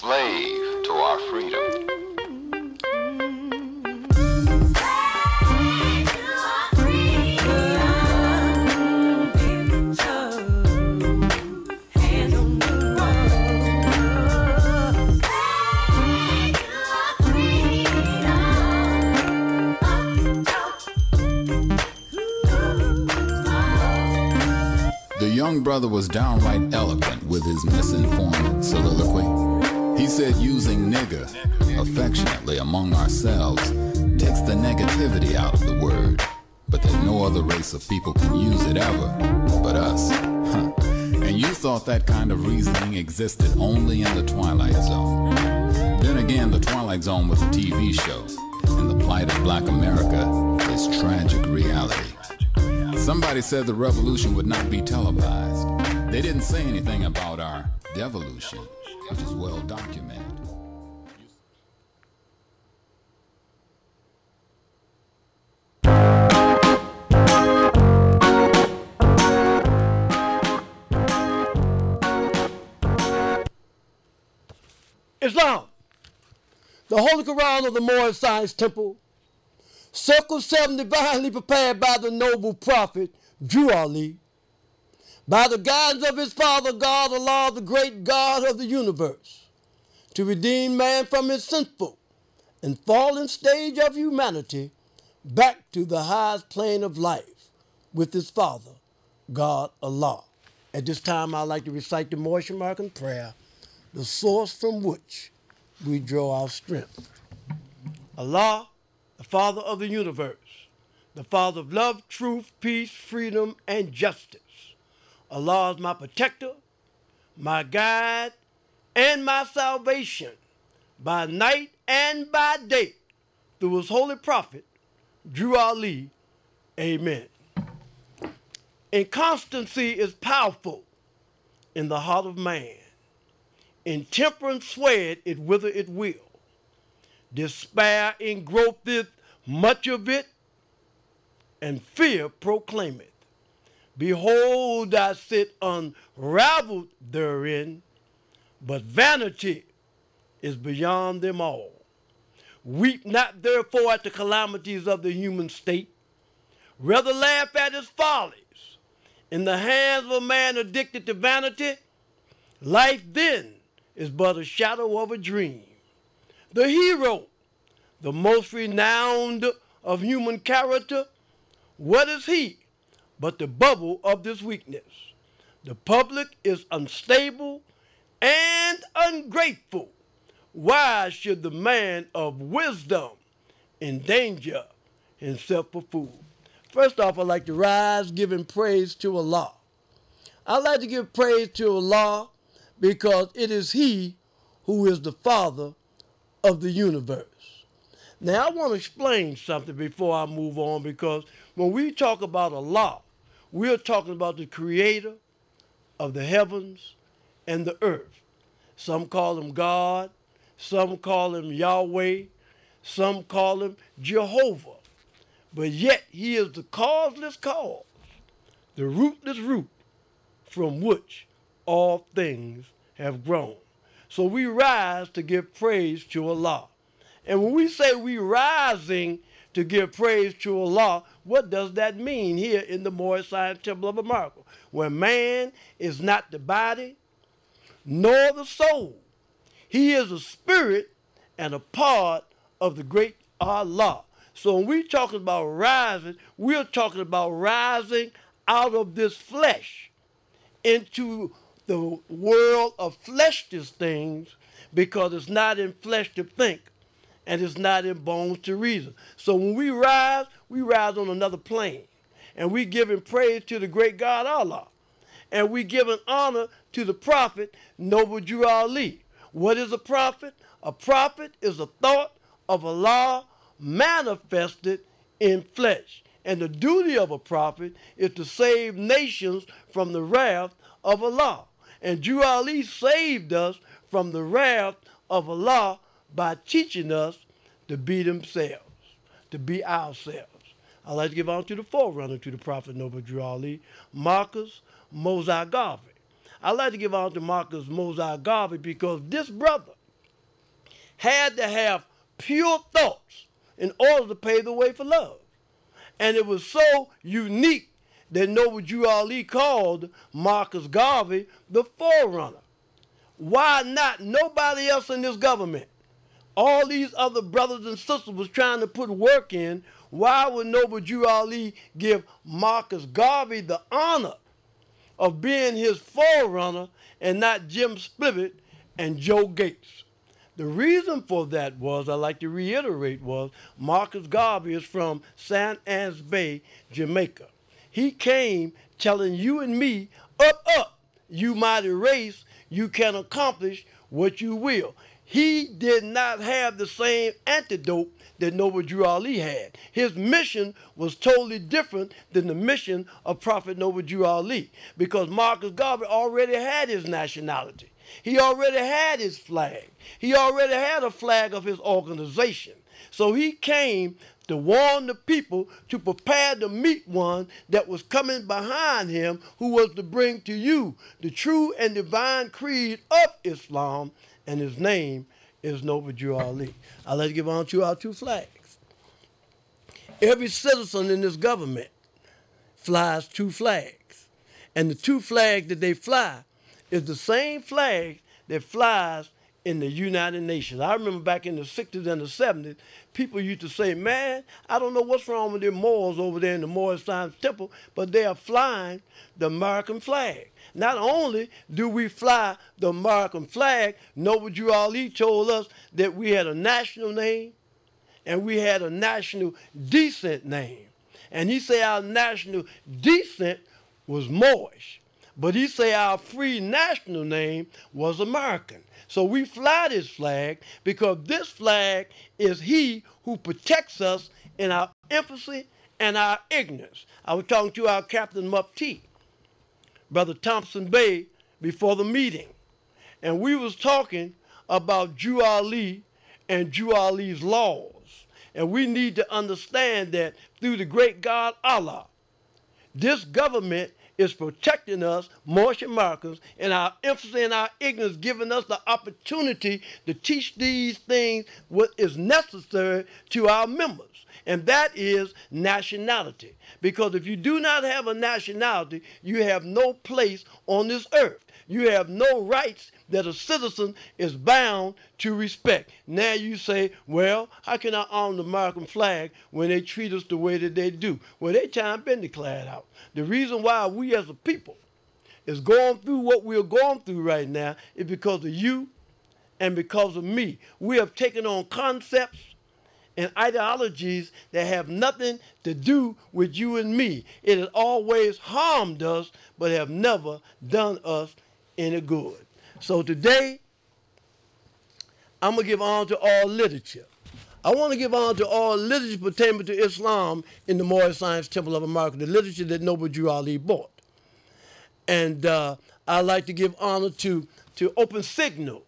slave to our freedom. The young brother was downright eloquent with his misinformed soliloquy. He said using nigger affectionately among ourselves takes the negativity out of the word, but that no other race of people can use it ever but us. And you thought that kind of reasoning existed only in the Twilight Zone. Then again, the Twilight Zone was a TV show, and the plight of black America is tragic reality. Somebody said the revolution would not be televised. They didn't say anything about our devolution, which is well documented. Islam, the Holy Quran of the Moorish Science Temple, Circle 7 divinely prepared by the noble prophet Drew Ali, by the guidance of his father God, Allah, the great God of the universe, to redeem man from his sinful and fallen stage of humanity back to the highest plane of life with his father, God, Allah. At this time, I'd like to recite the Moorish American prayer, the source from which we draw our strength. Allah, the Father of the universe, the Father of love, truth, peace, freedom, and justice. Allah is my protector, my guide, and my salvation by night and by day through his holy prophet, Drew Ali. Amen. Inconstancy is powerful in the heart of man. Intemperance swayeth it whither it will. Despair engrowtheth much of it, and fear proclaimeth. Behold, I sit unraveled therein, but vanity is beyond them all. Weep not therefore at the calamities of the human state, rather laugh at his follies. In the hands of a man addicted to vanity, life then is but a shadow of a dream. The hero, the most renowned of human character, what is he but the bubble of this weakness? The public is unstable and ungrateful. Why should the man of wisdom endanger himself for food? First off, I'd like to rise giving praise to Allah. I'd like to give praise to Allah because it is He who is the Father of the universe. Now, I want to explain something before I move on, because when we talk about Allah, we're talking about the creator of the heavens and the earth. Some call him God, some call him Yahweh, some call him Jehovah. But yet he is the causeless cause, the rootless root from which all things have grown. So we rise to give praise to Allah. And when we say we rising to give praise to Allah, what does that mean here in the Moorish Science Temple of America? Where man is not the body, nor the soul. He is a spirit and a part of the great Allah. So when we're talking about rising, we're talking about rising out of this flesh into the world of fleshless things, because it's not in flesh to think and it's not in bones to reason. So when we rise on another plane, and we giving praise to the great God Allah, and we giving honor to the prophet Noble Drew Ali. What is a prophet? A prophet is a thought of Allah manifested in flesh. And the duty of a prophet is to save nations from the wrath of Allah. And Drew Ali saved us from the wrath of Allah by teaching us to be themselves, to be ourselves. I'd like to give on to the forerunner to the prophet Noble Drew Ali, Marcus Moses Garvey. I'd like to give on to Marcus Moses Garvey because this brother had to have pure thoughts in order to pave the way for love. And it was so unique that Noble Drew Ali called Marcus Garvey the forerunner. Why not? Nobody else in this government. All these other brothers and sisters was trying to put work in. Why would Noble Drew Ali give Marcus Garvey the honor of being his forerunner and not Jim Splibbit and Joe Gates? The reason for that was, I like to reiterate, was Marcus Garvey is from St. Anne's Bay, Jamaica. He came telling you and me, up, you mighty race, you can accomplish what you will. He did not have the same antidote that Noble Drew Ali had. His mission was totally different than the mission of Prophet Noble Drew Ali, because Marcus Garvey already had his nationality. He already had his flag. He already had a flag of his organization. So he came to warn the people to prepare to meet one that was coming behind him, who was to bring to you the true and divine creed of Islam, and his name is Noble Drew Ali. I'd like to give on to our two flags. Every citizen in this government flies two flags. And the two flags that they fly is the same flag that flies in the United Nations. I remember back in the 60s and the 70s, people used to say, man, I don't know what's wrong with them Moors over there in the Moorish Science Temple, but they are flying the American flag. Not only do we fly the American flag, Noble Drew Ali told us that we had a national name and we had a national descent name. And he said our national descent was Moorish, but he said our free national name was American. So we fly this flag because this flag is he who protects us in our infancy and our ignorance. I was talking to our Captain Mufti, Brother Thompson Bey, before the meeting. And we was talking about Drew Ali and Drew Ali's laws. And we need to understand that through the great God Allah, this government is protecting us, Moorish Americans, in our infancy and our ignorance, giving us the opportunity to teach these things what is necessary to our members. And that is nationality. Because if you do not have a nationality, you have no place on this earth. You have no rights that a citizen is bound to respect. Now you say, well, how can I honor the American flag when they treat us the way that they do? Well, their time been declared out. The reason why we as a people is going through what we're going through right now is because of you and because of me. We have taken on concepts and ideologies that have nothing to do with you and me. It has always harmed us, but have never done us any good. So today, I'm going to give honor to all literature. I want to give honor to all literature pertaining to Islam in the Moorish Science Temple of America, the literature that Noble Drew Ali bought. And I'd like to give honor to Open Signal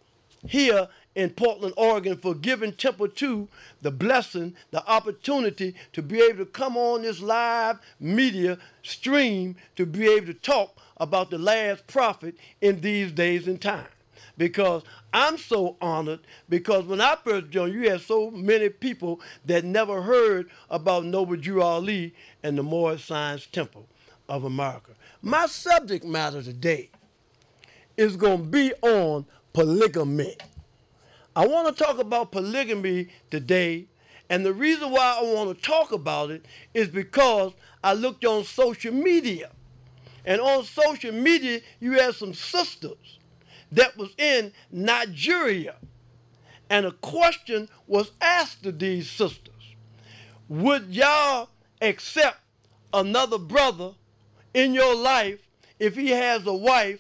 here in Portland, Oregon, for giving Temple 2 the blessing, the opportunity to be able to come on this live media stream to be able to talk about the last prophet in these days and time. Because I'm so honored, because when I first joined, you had so many people that never heard about Noble Drew Ali and the Moorish Science Temple of America. My subject matter today is going to be on polygamy. I want to talk about polygamy today, and the reason why I want to talk about it is because I looked on social media. And on social media, you had some sisters that was in Nigeria. And a question was asked to these sisters. Would y'all accept another brother in your life if he has a wife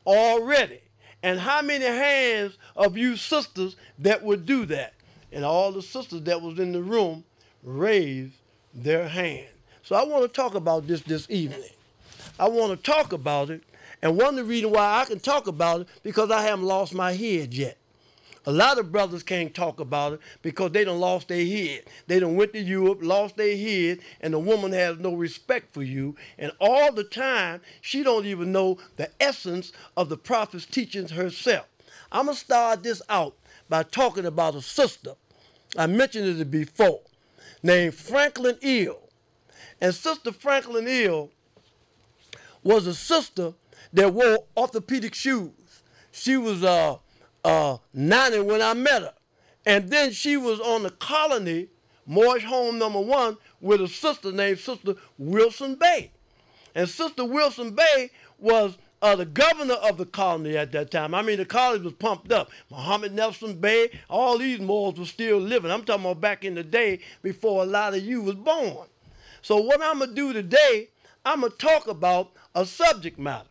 already? And how many hands of you sisters that would do that? And all the sisters that was in the room raised their hand. So I want to talk about this evening. I want to talk about it, and one of the reasons why I can talk about it, because I haven't lost my head yet. A lot of brothers can't talk about it because they done lost their head. They done went to Europe, lost their head, and the woman has no respect for you. And all the time, she don't even know the essence of the prophet's teachings herself. I'm going to start this out by talking about a sister. I mentioned it before, named Franklin Eel. And Sister Franklin Eel was a sister that wore orthopedic shoes. She was 90 when I met her. And then she was on the colony, Morris Home number 1, with a sister named Sister Wilson-Bey. And Sister Wilson-Bey was the governor of the colony at that time. I mean, the colony was pumped up. Muhammad Nelson Bey, all these Moors were still living. I'm talking about back in the day before a lot of you was born. So what I'm going to do today, I'm going to talk about a subject matter.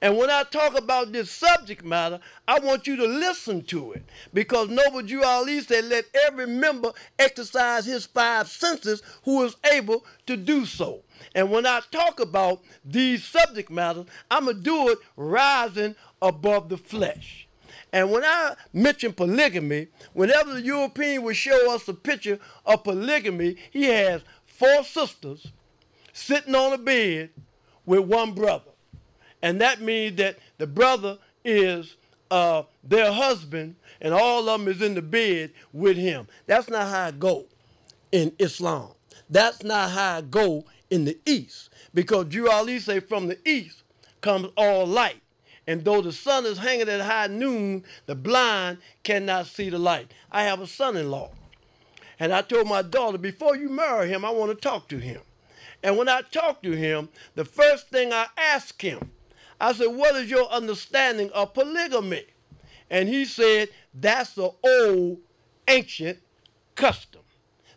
And when I talk about this subject matter, I want you to listen to it. Because Noble Drew Ali said, let every member exercise his 5 senses who is able to do so. And when I talk about these subject matters, I'm going to do it rising above the flesh. And when I mention polygamy, whenever the European would show us a picture of polygamy, he has 4 sisters sitting on a bed with 1 brother. And that means that the brother is their husband and all of them is in the bed with him. That's not how it go in Islam. That's not how it go in the East. Because Drew Ali say from the East comes all light. And though the sun is hanging at high noon, the blind cannot see the light. I have a son-in-law. And I told my daughter, before you marry him, I want to talk to him. And when I talked to him, the first thing I asked him, I said, what is your understanding of polygamy? And he said, that's an old, ancient custom.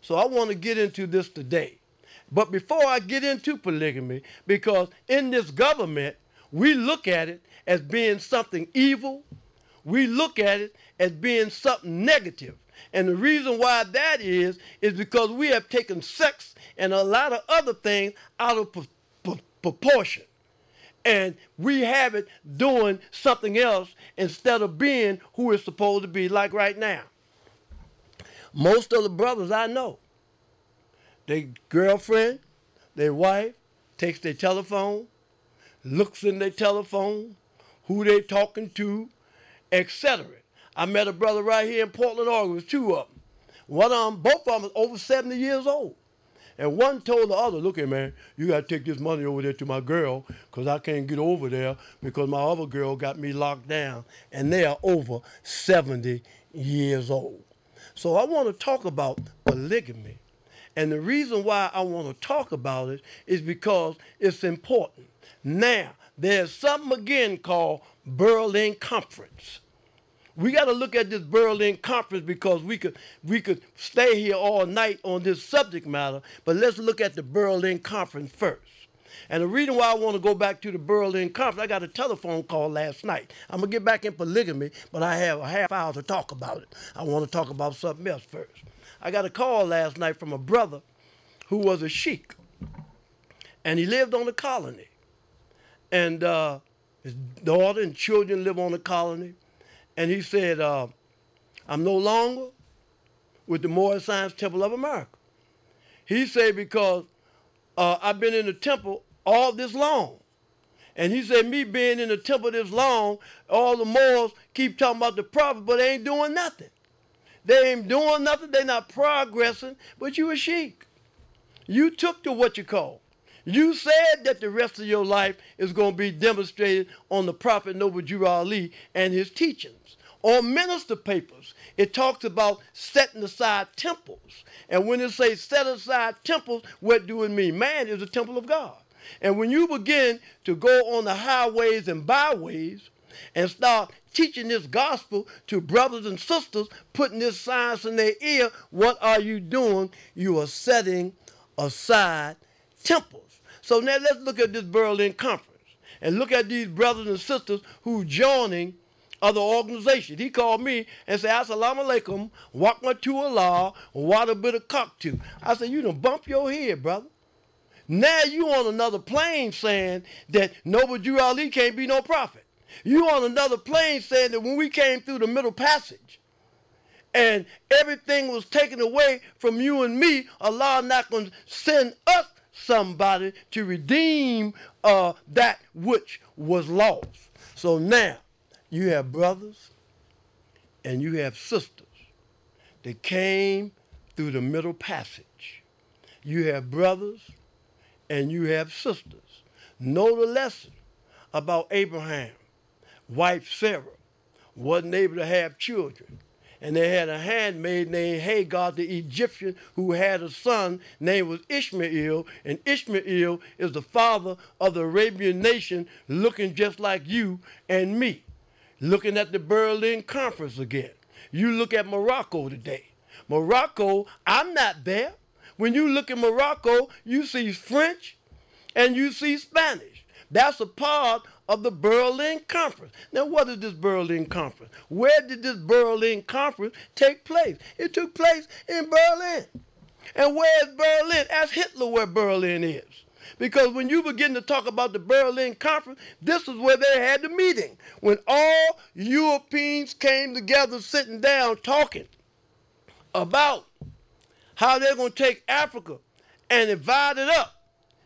So I want to get into this today. But before I get into polygamy, because in this government, we look at it as being something evil. We look at it as being something negative. And the reason why that is because we have taken sex and a lot of other things out of proportion. And we have it doing something else instead of being who it's supposed to be, like right now. Most of the brothers I know, their girlfriend, their wife, takes their telephone, looks in their telephone, who they talking to, etc. I met a brother right here in Portland, Oregon. There's 2 of them. One of them, both of them, is over 70 years old. And one told the other, look here, man, you got to take this money over there to my girl because I can't get over there because my other girl got me locked down. And they are over 70 years old. So I want to talk about polygamy. And the reason why I want to talk about it is because it's important. Now, there's something again called Berlin Conference. We got to look at this Berlin Conference because we could stay here all night on this subject matter, but let's look at the Berlin Conference first. And the reason why I want to go back to the Berlin Conference, I got a telephone call last night. I'm going to get back in polygamy, but I have a half hour to talk about it. I want to talk about something else first. I got a call last night from a brother who was a sheik, and he lived on the colony. And his daughter and children live on the colony. And he said, I'm no longer with the Moorish Science Temple of America. He said, because I've been in the temple all this long. And he said, me being in the temple this long, all the Moors keep talking about the prophet, but they ain't doing nothing. They ain't doing nothing. They're not progressing, but you a sheik. You took to what you call. You said that the rest of your life is going to be demonstrated on the Prophet Noble Drew Ali and his teachings. On minister papers, it talks about setting aside temples. And when it says set aside temples, what do it mean? Man is a temple of God. And when you begin to go on the highways and byways and start teaching this gospel to brothers and sisters, putting this science in their ear, what are you doing? You are setting aside temples. So now let's look at this Berlin Conference and look at these brothers and sisters who joining other organizations. He called me and said, Assalamu alaikum, wakma Allah, what a bit of cocktail. I said, you done bump your head, brother. Now you on another plane saying that Noble Drew Ali can't be no prophet. You on another plane saying that when we came through the Middle Passage and everything was taken away from you and me, Allah not going to send us somebody to redeem that which was lost. So now you have brothers and you have sisters that came through the Middle Passage. You have brothers and you have sisters. Know the lesson about Abraham. Wife Sarah wasn't able to have children. And they had a handmaid named Hagar, the Egyptian, who had a son named was Ishmael. And Ishmael is the father of the Arabian nation, looking just like you and me. Looking at the Berlin Conference again. You look at Morocco today. Morocco, I'm not there. When you look at Morocco, you see French and you see Spanish. That's a part of the Berlin Conference. Now, what is this Berlin Conference? Where did this Berlin Conference take place? It took place in Berlin. And where is Berlin? Ask Hitler where Berlin is. Because when you begin to talk about the Berlin Conference, this is where they had the meeting. When all Europeans came together sitting down talking about how they're going to take Africa and divide it up.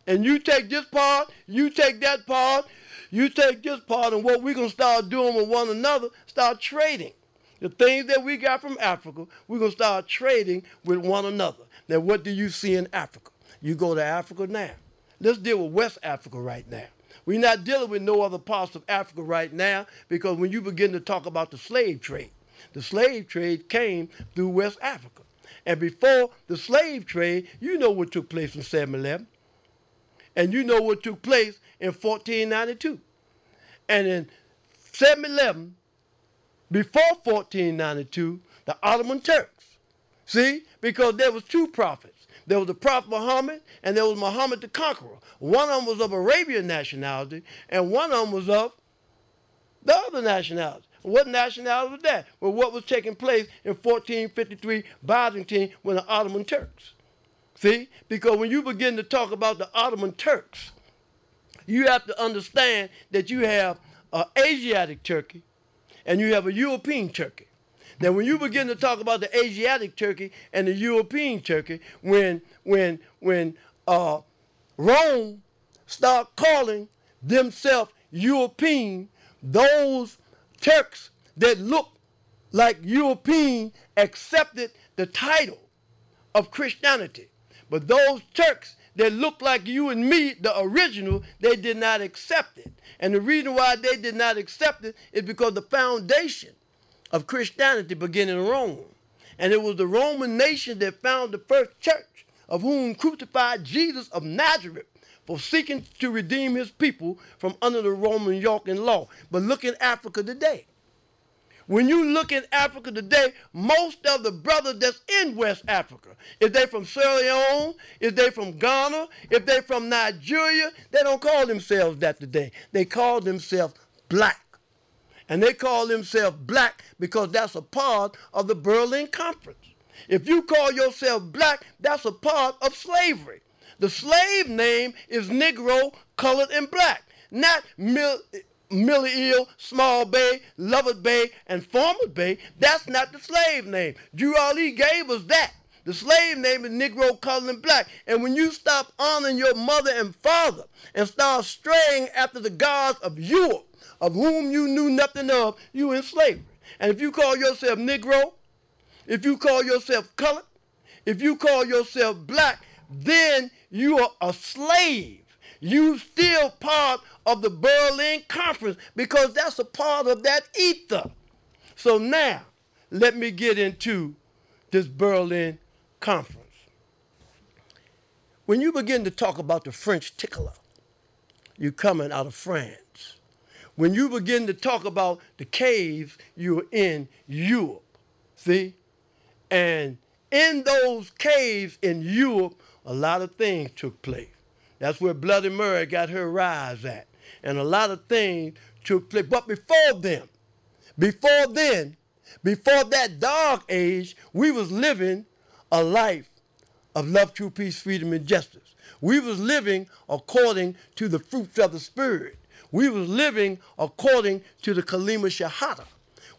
And you take this part, you take that part, you take this part, and what we're going to start doing with one another, start trading. The things that we got from Africa, we're going to start trading with one another. Now, what do you see in Africa? You go to Africa now. Let's deal with West Africa right now. We're not dealing with no other parts of Africa right now, because when you begin to talk about the slave trade came through West Africa. And before the slave trade, you know what took place in 7-11. And you know what took place in 1492. And in 7-11, before 1492, the Ottoman Turks. See? Because there was two prophets. There was the prophet Muhammad, and there was Muhammad the Conqueror. One of them was of Arabian nationality, and one of them was of the other nationality. What nationality was that? Well, what was taking place in 1453 Byzantine when the Ottoman Turks. See? Because when you begin to talk about the Ottoman Turks, you have to understand that you have an Asiatic Turkey and you have a European Turkey. Now, when you begin to talk about the Asiatic Turkey and the European Turkey, when Rome start calling themselves European, those Turks that look like European accepted the title of Christianity. But those Turks that look like you and me, the original, they did not accept it. And the reason why they did not accept it is because the foundation of Christianity began in Rome. And it was the Roman nation that found the first church, of whom crucified Jesus of Nazareth for seeking to redeem his people from under the Roman yoke and law. But look at Africa today. When you look at Africa today, most of the brothers that's in West Africa, if they from Sierra Leone, if they from Ghana, if they from Nigeria, they don't call themselves that today. They call themselves black. And they call themselves black because that's a part of the Berlin Conference. If you call yourself black, that's a part of slavery. The slave name is Negro, colored, and black, not Millie, Small Bay, Lover Bay, and Farmer Bay. That's not the slave name. Drew Ali gave us that. The slave name is Negro, colored, and black. And when you stop honoring your mother and father and start straying after the gods of Europe, of whom you knew nothing of, you in slavery. And if you call yourself Negro, if you call yourself colored, if you call yourself black, then you are a slave. You still part of the Berlin Conference because that's a part of that ether. So now, let me get into this Berlin Conference. When you begin to talk about the French tickler, you're coming out of France. When you begin to talk about the caves, you're in Europe. See? And in those caves in Europe, a lot of things took place. That's where Bloody Mary got her rise at. And a lot of things took place. But before that dark age, we was living a life of love, truth, peace, freedom, and justice. We was living according to the fruits of the Spirit. We was living according to the Kalima Shahada.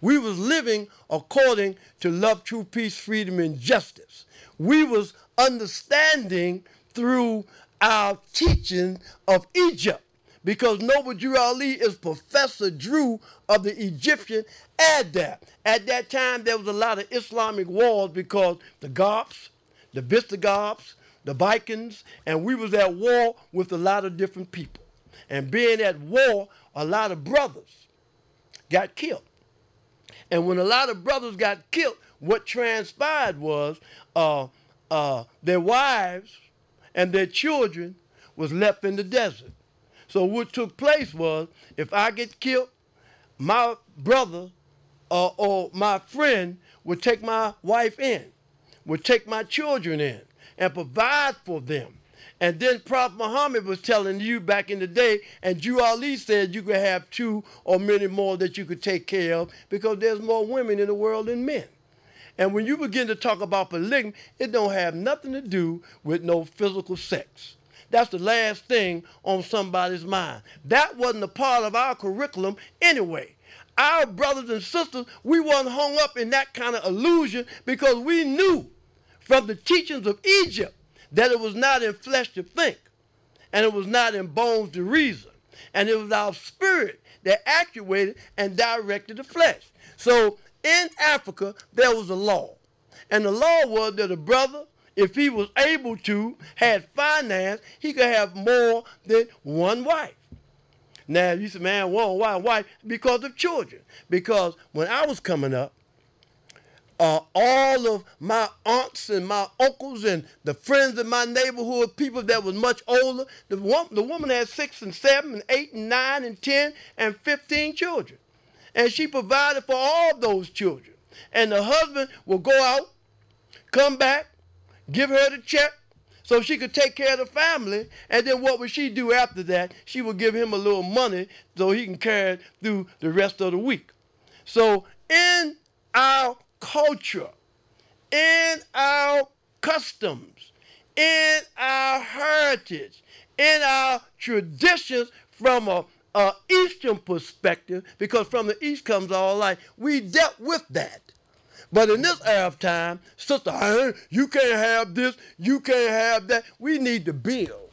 We was living according to love, truth, peace, freedom, and justice. We was understanding through our teaching of Egypt, because Noble Drew Ali is Professor Drew of the Egyptian Adab. At that time, there was a lot of Islamic wars because the Goths, the Visigoths, the Vikings, and we was at war with a lot of different people. And being at war, a lot of brothers got killed. And when a lot of brothers got killed, what transpired was their wives and their children was left in the desert. So what took place was, if I get killed, my brother or my friend would take my wife in, would take my children in, and provide for them. And then Prophet Muhammad was telling you back in the day, and Drew Ali said you could have 2 or many more that you could take care of because there's more women in the world than men. And when you begin to talk about polygamy, it don't have nothing to do with no physical sex. That's the last thing on somebody's mind. That wasn't a part of our curriculum anyway. Our brothers and sisters, we weren't hung up in that kind of illusion because we knew from the teachings of Egypt that it was not in flesh to think, and it was not in bones to reason, and it was our spirit that actuated and directed the flesh. So in Africa, there was a law, and the law was that a brother, if he was able to, had finance, he could have more than one wife. Now, you say, man, one wife, because of children. Because when I was coming up, all of my aunts and my uncles and the friends in my neighborhood, people that was much older, the woman had 6 and 7 and 8 and 9 and 10 and 15 children. And she provided for all those children. And the husband would go out, come back, give her the check so she could take care of the family. And then what would she do after that? She would give him a little money so he can carry it through the rest of the week. So in our culture, in our customs, in our heritage, in our traditions from a Eastern perspective, because from the East comes all life, we dealt with that. But in this era of time, sister, you can't have this, you can't have that. We need to build.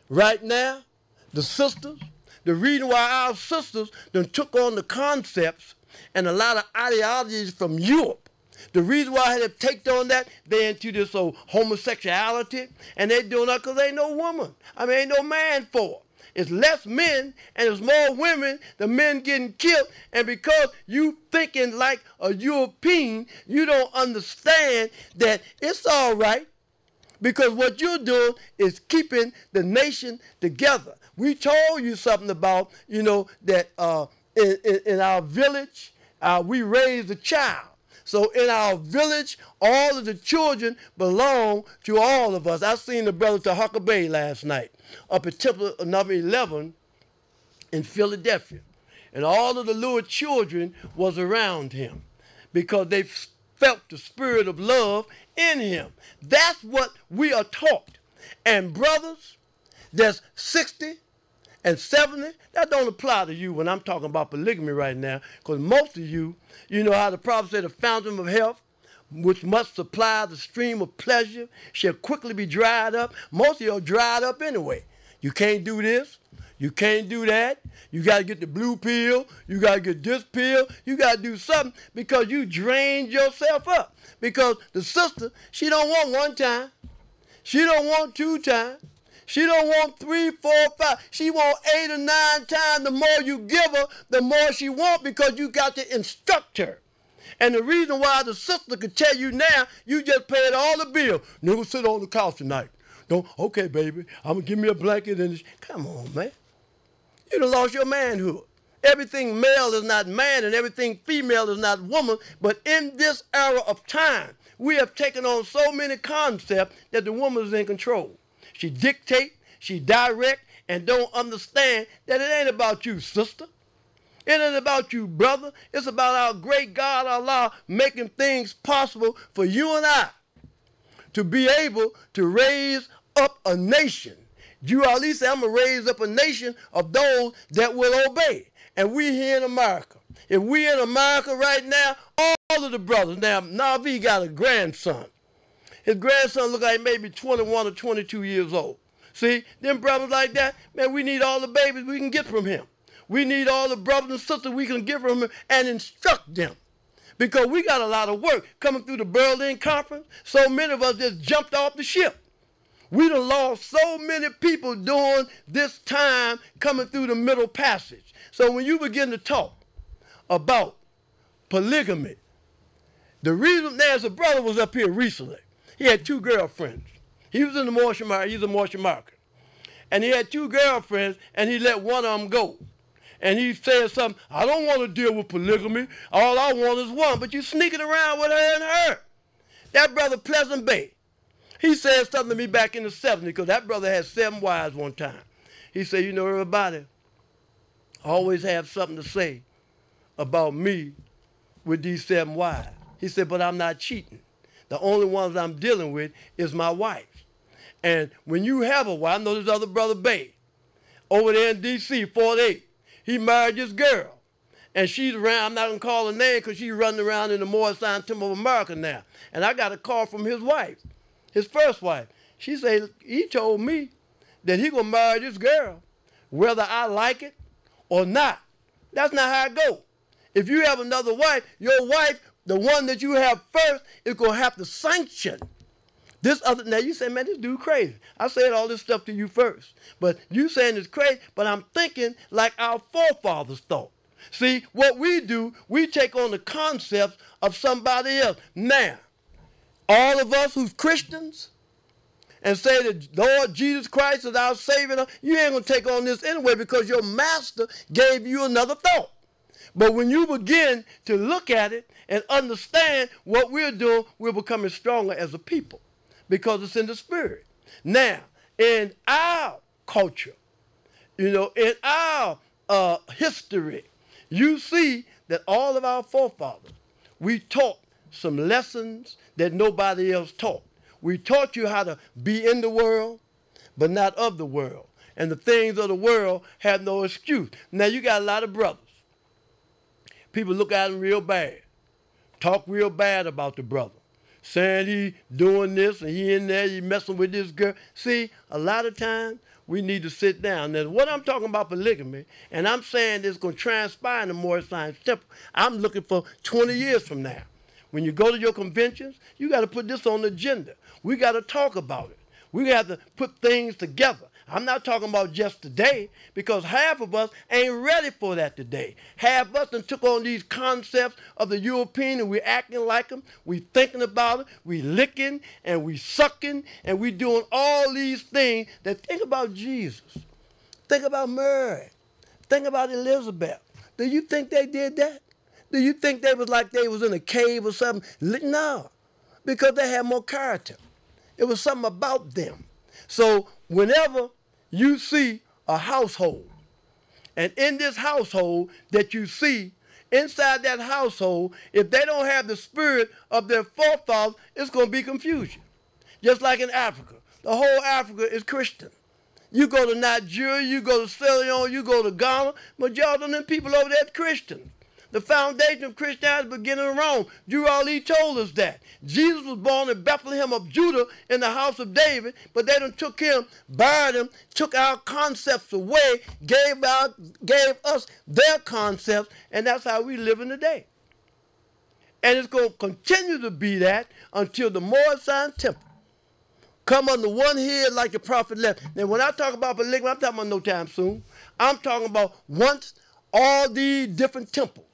Right now, the sisters, the reason why our sisters done took on the concepts and a lot of ideologies from Europe, the reason why they've taken on that, they into this old homosexuality, and they doing that because ain't no woman. I mean, ain't no man for it. It's less men and it's more women, the men getting killed. And because you thinking like a European, you don't understand that it's all right because what you're doing is keeping the nation together. We told you something about, that in our village, we raised a child. So in our village, all of the children belong to all of us. I seen the brother to Lynch-Bey last night up at Temple number 11 in Philadelphia. And all of the little children was around him because they felt the spirit of love in him. That's what we are taught. And brothers, that's 60 and 70, that don't apply to you when I'm talking about polygamy right now, because most of you, you know how the prophet said, the fountain of health, which must supply the stream of pleasure, shall quickly be dried up. Most of you are dried up anyway. You can't do this. You can't do that. You got to get the blue pill. You got to get this pill. You got to do something because you drained yourself up. Because the sister, she don't want 1 time. She don't want 2 times. She don't want 3, 4, 5. She want 8 or 9 times. The more you give her, the more she want because you got to instruct her. And the reason why the sister could tell you now, you just paid all the bill. Never sit on the couch tonight. Don't, okay, baby, I'm going to give me a blanket. And come on, man. You done lost your manhood. Everything male is not man and everything female is not woman. But in this era of time, we have taken on so many concepts that the woman is in control. She dictate, she direct, and don't understand that it ain't about you, sister. It ain't about you, brother. It's about our great God, Allah, making things possible for you and I to be able to raise up a nation. You at least say, I'm going to raise up a nation of those that will obey. And we here in America. If we in America right now, all of the brothers, now Navi got a grandson. His grandson look like maybe 21 or 22 years old. See, them brothers like that, man, we need all the babies we can get from him. We need all the brothers and sisters we can get from him and instruct them. Because we got a lot of work coming through the Berlin Conference. So many of us just jumped off the ship. We done lost so many people during this time coming through the Middle Passage. So when you begin to talk about polygamy, the reason there's a brother was up here recently. He had 2 girlfriends. He was in the Martian market. He's a Martian market. And he had 2 girlfriends, and he let one of them go. And he said something, I don't want to deal with polygamy. All I want is one. But you sneaking around with her and her. That brother Pleasant Bay, he said something to me back in the 70s, because that brother had 7 wives one time. He said, you know, everybody always have something to say about me with these 7 wives. He said, but I'm not cheating. The only ones I'm dealing with is my wife. And when you have a wife, I know this other brother Bay, over there in D.C., 48, he married this girl. And she's around, I'm not going to call her name because she's running around in the Morris Temple of America now. And I got a call from his wife, his first wife. She said, he told me that he going to marry this girl, whether I like it or not. That's not how it goes. If you have another wife, your wife, the one that you have first, is going to have to sanction this other. Now you say, man, this dude crazy. I said all this stuff to you first. But you saying it's crazy, but I'm thinking like our forefathers thought. See, what we do, we take on the concepts of somebody else. Now, all of us who's Christians and say that Lord Jesus Christ is our Savior, you ain't going to take on this anyway because your master gave you another thought. But when you begin to look at it and understand what we're doing, we're becoming stronger as a people because it's in the spirit. Now, in our culture, you know, in our history, you see that all of our forefathers, we taught some lessons that nobody else taught. We taught you how to be in the world, but not of the world. And the things of the world have no excuse. Now, you got a lot of brothers. People look at him real bad, talk real bad about the brother, saying he doing this and he in there, he messing with this girl. See, a lot of times we need to sit down. Now, what I'm talking about polygamy, and I'm saying it's going to transpire in the Morris Science Temple, I'm looking for 20 years from now. When you go to your conventions, you got to put this on the agenda. We got to talk about it. We got to put things together. I'm not talking about just today, because half of us ain't ready for that today. Half of us done took on these concepts of the European and we acting like them. We thinking about it. We licking and we sucking and we doing all these things that think about Jesus. Think about Mary. Think about Elizabeth. Do you think they did that? Do you think they was like they was in a cave or something? No, because they had more character. It was something about them. So whenever you see a household, and in this household that you see, inside that household, if they don't have the spirit of their forefathers, it's going to be confusion. Just like in Africa. The whole Africa is Christian. You go to Nigeria, you go to Sierra Leone, you go to Ghana, majority of them people over there is Christian. The foundation of Christianity beginning in Rome. Drew Ali told us that. Jesus was born in Bethlehem of Judah in the house of David, but they done took him, buried him, took our concepts away, gave us their concepts, and that's how we live in today. And it's going to continue to be that until the Morris Science Temple come under one head like the prophet left. Now, when I talk about polygamy, I'm talking about no time soon. I'm talking about once all these different temples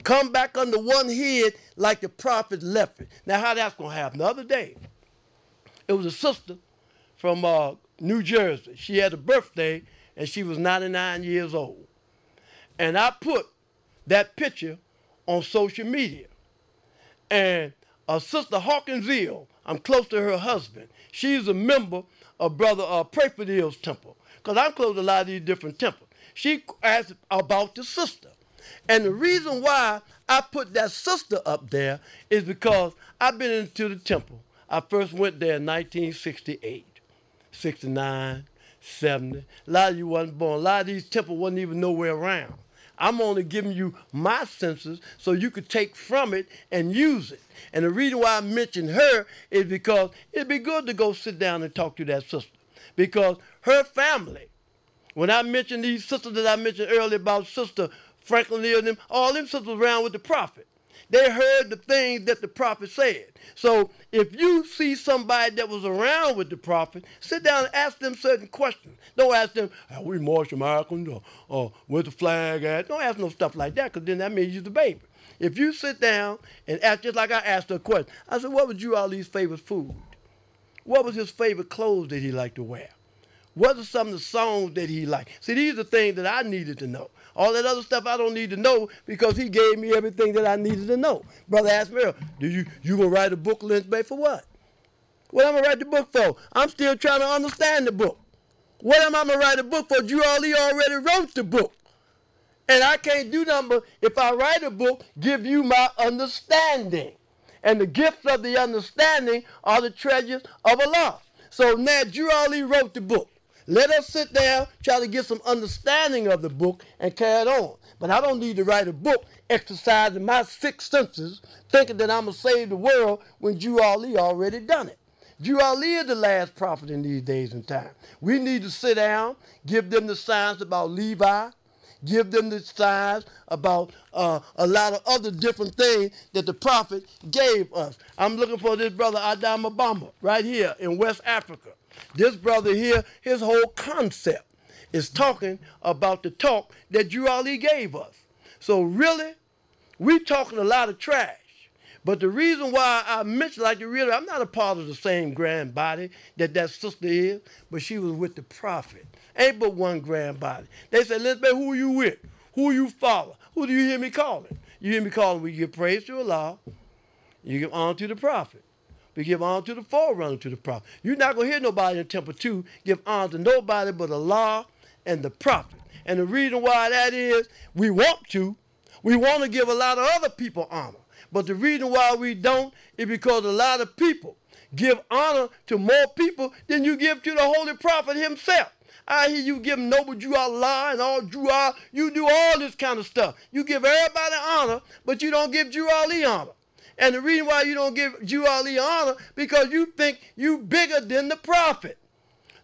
come back under one head like the prophet left it. Now, how that's going to happen? The other day, it was a sister from New Jersey. She had a birthday, and she was 99 years old. And I put that picture on social media. And Sister Hawkins Hill, I'm close to her husband. She's a member of Brother Pray for the Hills Temple, because I'm close to a lot of these different temples. She asked about the sister. And the reason why I put that sister up there is because I've been into the temple. I first went there in 1968, 69, 70. A lot of you wasn't born. A lot of these temples wasn't even nowhere around. I'm only giving you my senses so you could take from it and use it. And the reason why I mentioned her is because it'd be good to go sit down and talk to that sister. because her family, when I mentioned these sisters that I mentioned earlier about Sister Franklin and them, all them sisters around with the prophet. They heard the things that the prophet said. So if you see somebody that was around with the prophet, sit down and ask them certain questions. Don't ask them, are we Marshall Americans or where's the flag at? Don't ask no stuff like that, because then that means you're the baby. If you sit down and ask, just like I asked her a question, I said, what was Drew Ali's favorite food? What was his favorite clothes that he liked to wear? What are some of the songs that he liked? See, these are things that I needed to know. All that other stuff I don't need to know, because he gave me everything that I needed to know. Brother asked me, you gonna write a book, Lynch-Bey, for what? What am I write the book for? I'm still trying to understand the book. What am I gonna write a book for? Drew Ali already wrote the book. And I can't do nothing but, if I write a book, give you my understanding. And the gifts of the understanding are the treasures of Allah. So now Drew Ali wrote the book. Let us sit down, try to get some understanding of the book, and carry it on. But I don't need to write a book exercising my six senses, thinking that I'm going to save the world when Drew Ali already done it. Drew Ali is the last prophet in these days and time. We need to sit down, give them the signs about Levi, give them the signs about a lot of other different things that the prophet gave us. I'm looking for this brother Adam Obama right here in West Africa. This brother here, his whole concept is talking about the talk that Drew Ali gave us. So really, we talking a lot of trash. But the reason why I mentioned, like, I'm not a part of the same grand body that sister is, but she was with the prophet. Ain't but one grand body. They said, Lynch-Bey, who are you with? Who you follow? Who do you hear me calling? You hear me calling, we give praise to Allah. You give honor to the prophet. We give honor to the forerunner to the prophet. You're not going to hear nobody in Temple 2 give honor to nobody but Allah and the prophet. And the reason why that is, we want to give a lot of other people honor. But the reason why we don't is because a lot of people give honor to more people than you give to the Holy Prophet himself. I hear you give noble Drew Allah and all Drew Allah. You do all this kind of stuff. You give everybody honor, but you don't give Drew Ali honor. And the reason why you don't give Drew Ali honor, because you think you bigger than the prophet.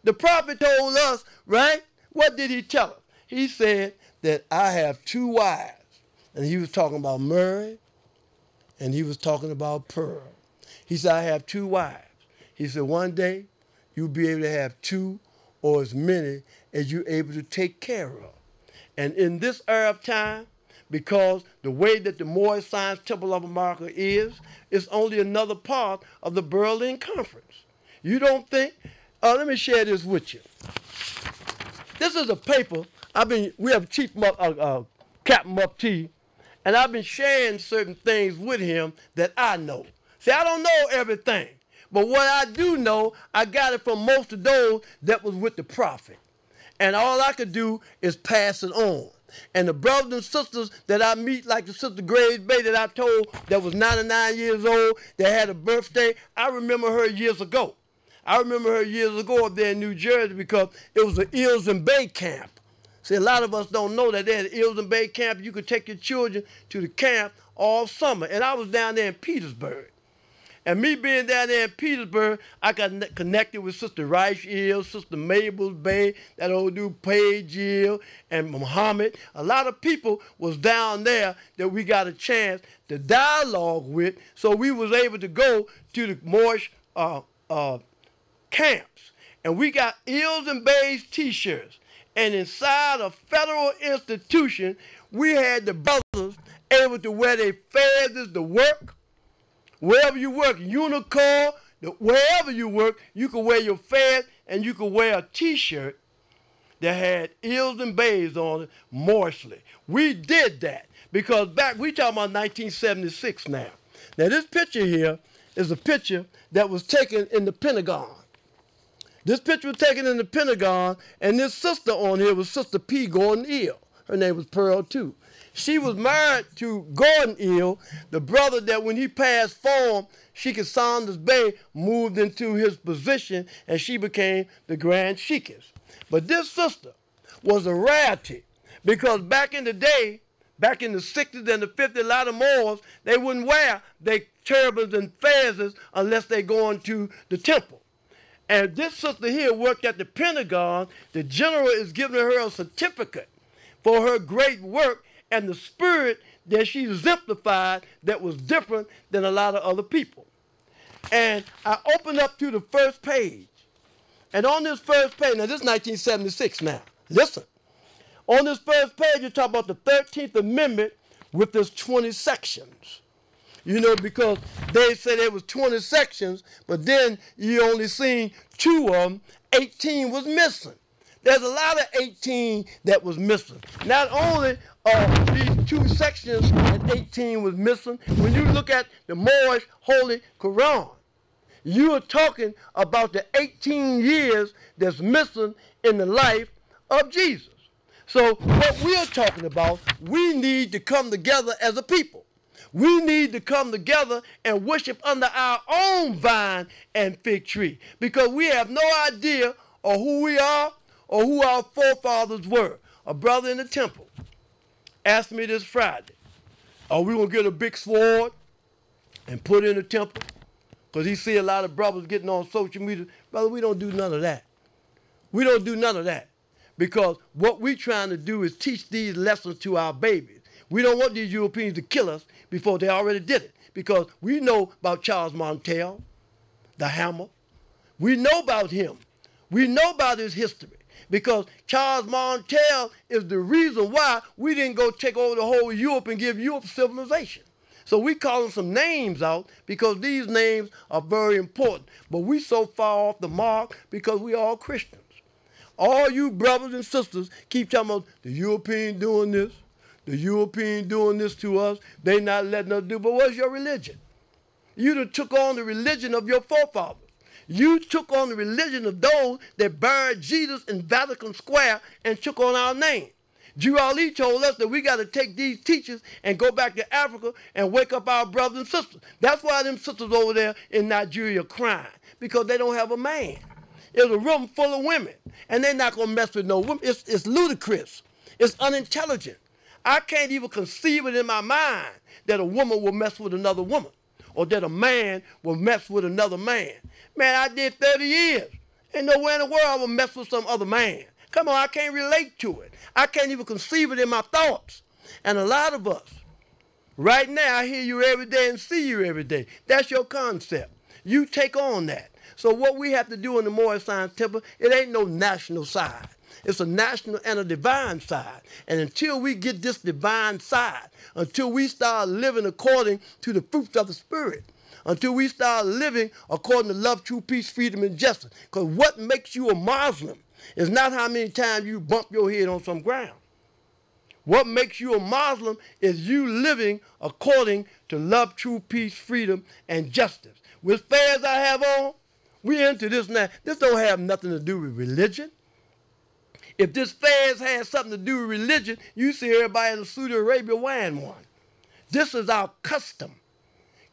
The prophet told us, right? What did he tell us? He said that I have two wives. And he was talking about Mary, and he was talking about Pearl. He said, I have two wives. He said, one day you'll be able to have two or as many as you're able to take care of. And in this Arab time, because the way that the Moorish Science Temple of America is, it's only another part of the Berlin Conference. You don't think? Let me share this with you. This is a paper. We have Chief Captain Mufti, and I've been sharing certain things with him that I know. See, I don't know everything, but what I do know, I got it from most of those that was with the prophet. And all I could do is pass it on. And the brothers and sisters that I meet, like the sister Lynch-Bey that I told that was 99 years old, that had a birthday, I remember her years ago. I remember her years ago up there in New Jersey because it was an Lynch-Bey camp. See, a lot of us don't know that they had an Lynch-Bey camp. You could take your children to the camp all summer. And I was down there in Petersburg. And me being down there in Petersburg, I got connected with Sister Rice Hill, Sister Mabel Bay, that old dude Paige Hill, and Muhammad. A lot of people was down there that we got a chance to dialogue with, so we was able to go to the Moorish camps. And we got Lynch-Bey's t-shirts. And inside a federal institution, we had the brothers able to wear their feathers to work. Wherever you work, Unicorn, wherever you work, you can wear your fez and you can wear a t-shirt that had Lynch-Bey's on it, Morsley. We did that because we talking about 1976 now. Now this picture here is a picture that was taken in the Pentagon. This picture was taken in the Pentagon, and this sister on here was Sister P. Gordon Hill. Her name was Pearl too. She was married to Gordon Hill, the brother that when he passed form, Sheikh Saunders Bey moved into his position and she became the Grand Sheikhess. But this sister was a rarity because back in the day, back in the 60s and the 50s, a lot of Moors, they wouldn't wear their turbans and fezzes unless they go into the temple. And this sister here worked at the Pentagon. The general is giving her a certificate for her great work and the spirit that she exemplified that was different than a lot of other people. And I opened up to the first page. And on this first page, now this is 1976 now. Listen. On this first page, you talk about the 13th Amendment with its 20 sections. You know, because they said there was 20 sections, but then you only seen 2 of them. 18 was missing. There's a lot of 18 that was missing. Not only these 2 sections and 18 was missing, when you look at the Moorish Holy Quran, you are talking about the 18 years that's missing in the life of Jesus. So what we're talking about, we need to come together as a people. We need to come together and worship under our own vine and fig tree, because we have no idea of who we are or who our forefathers were. A brother in the temple asked me this Friday, are we going to get a big sword and put it in the temple? Because he see a lot of brothers getting on social media. Brother, we don't do none of that. We don't do none of that. Because what we're trying to do is teach these lessons to our babies. We don't want these Europeans to kill us before they already did it. Because we know about Charles Montel, the hammer. We know about him. We know about his history. Because Charles Montel is the reason why we didn't go take over the whole Europe and give Europe civilization. So we calling some names out because these names are very important. But we so far off the mark because we all Christians. All you brothers and sisters keep talking about the European doing this, the European doing this to us, they not letting us do. But what's your religion? You done took on the religion of your forefathers. You took on the religion of those that buried Jesus in Vatican Square and took on our name. Drew Ali told us that we got to take these teachers and go back to Africa and wake up our brothers and sisters. That's why them sisters over there in Nigeria are crying, because they don't have a man. There's a room full of women, and they're not going to mess with no women. It's ludicrous. It's unintelligent. I can't even conceive it in my mind that a woman will mess with another woman, or that a man will mess with another man. Man, I did 30 years. Ain't nowhere in the world I will mess with some other man. Come on, I can't relate to it. I can't even conceive it in my thoughts. And a lot of us, right now, I hear you every day and see you every day. That's your concept. You take on that. So what we have to do in the Moorish Science Temple, it ain't no national side. It's a national and a divine side. And until we get this divine side, until we start living according to the fruits of the Spirit, until we start living according to love, true peace, freedom, and justice. Because what makes you a Muslim is not how many times you bump your head on some ground. What makes you a Muslim is you living according to love, true peace, freedom, and justice. With fairs I have on, we into this now. This don't have nothing to do with religion. If this fairs has something to do with religion, you see everybody in Saudi Arabia wearing one. This is our custom.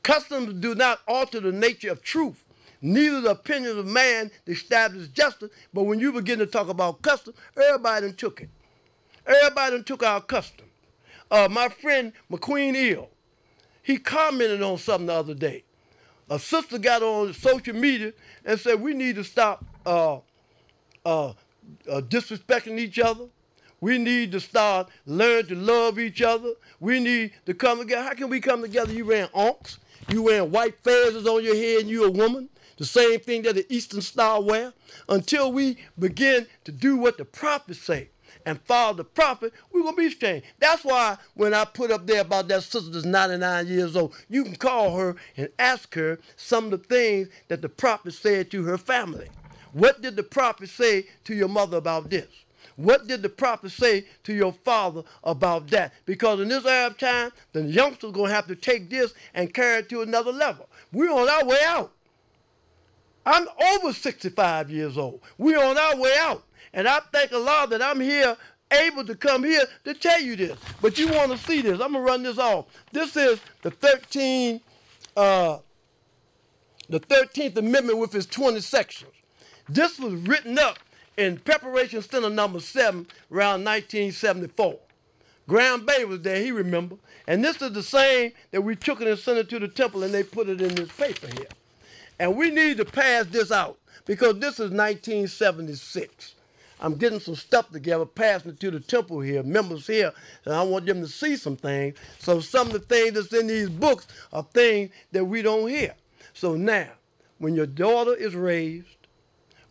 Customs do not alter the nature of truth, neither the opinion of man establishes justice. But when you begin to talk about custom, everybody done took it. Everybody done took our custom. My friend McQueen Eel, he commented on something the other day. A sister got on social media and said we need to stop disrespecting each other. We need to start learning to love each other. We need to come together. How can we come together? You wearing onks. You wearing white feathers on your head and you a woman. The same thing that the Eastern Star wear. Until we begin to do what the prophets say and follow the prophet, we're going to be strange. That's why when I put up there about that sister that's 99 years old, you can call her and ask her some of the things that the prophet said to her family. What did the prophet say to your mother about this? What did the prophet say to your father about that? Because in this Arab time, the youngsters are going to have to take this and carry it to another level. We're on our way out. I'm over 65 years old. We're on our way out. And I thank Allah that I'm here, able to come here to tell you this. But you want to see this. I'm going to run this off. This is the 13th Amendment with its 20 sections. This was written up in Preparation Center number 7 around 1974. Lynch-Bey was there, he remember. And this is the same that we took it and sent it to the temple and they put it in this paper here. And we need to pass this out because this is 1976. I'm getting some stuff together, passing it to the temple here, members here, and I want them to see some things. So some of the things that's in these books are things that we don't hear. So now, when your daughter is raised,